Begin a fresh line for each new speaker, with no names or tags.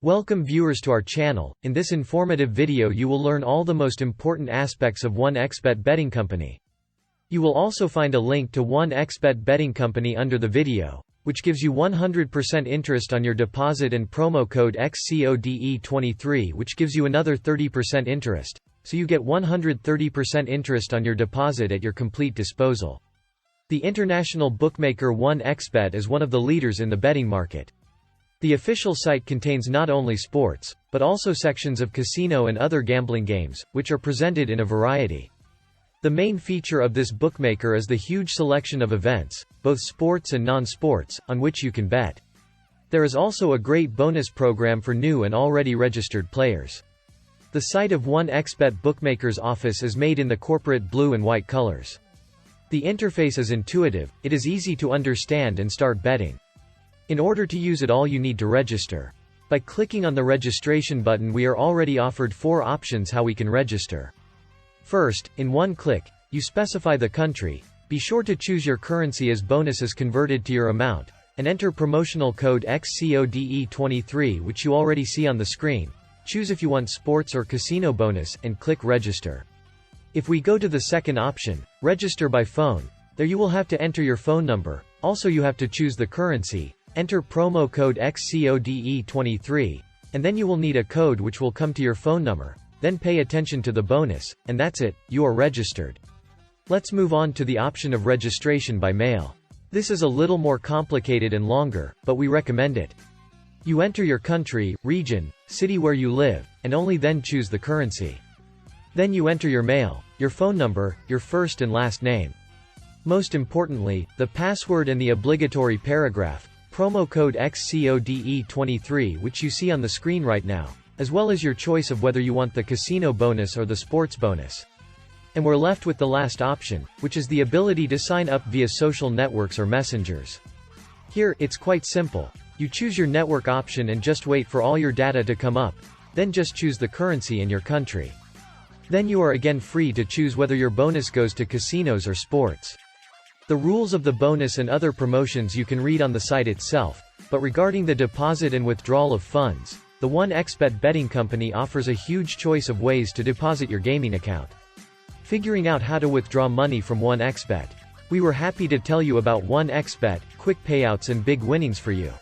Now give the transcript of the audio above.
Welcome viewers to our channel. In this informative video you will learn all the most important aspects of 1xBet betting company. You will also find a link to 1xBet betting company under the video, which gives you 100% interest on your deposit and promo code XCODE23 which gives you another 30% interest, so you get 130% interest on your deposit at your complete disposal. The international bookmaker 1xBet is one of the leaders in the betting market. The official site contains not only sports, but also sections of casino and other gambling games, which are presented in a variety. The main feature of this bookmaker is the huge selection of events, both sports and non-sports, on which you can bet. There is also a great bonus program for new and already registered players. The site of 1xBet bookmaker's office is made in the corporate blue and white colors. The interface is intuitive, it is easy to understand and start betting. In order to use it all you need to register. By clicking on the registration button we are already offered 4 options how we can register. First, in one click, you specify the country, be sure to choose your currency as bonus is converted to your amount, and enter promotional code XCODE23 which you already see on the screen. Choose if you want sports or casino bonus, and click register. If we go to the second option, register by phone, there you will have to enter your phone number, also you have to choose the currency, enter promo code XCODE23, and then you will need a code which will come to your phone number. Then pay attention to the bonus, and that's it, you are registered. Let's move on to the option of registration by mail. This is a little more complicated and longer, but we recommend it. You enter your country, region, city where you live, and only then choose the currency. Then you enter your mail, your phone number, your first and last name. Most importantly, the password and the obligatory paragraph, promo code XCODE23 which you see on the screen right now, as well as your choice of whether you want the casino bonus or the sports bonus. And we're left with the last option, which is the ability to sign up via social networks or messengers. Here, it's quite simple. You choose your network option and just wait for all your data to come up, then just choose the currency and your country. Then you are again free to choose whether your bonus goes to casinos or sports. The rules of the bonus and other promotions you can read on the site itself, but regarding the deposit and withdrawal of funds, the 1xBet betting company offers a huge choice of ways to deposit your gaming account. Figuring out how to withdraw money from 1xBet. We were happy to tell you about 1xBet, quick payouts and big winnings for you.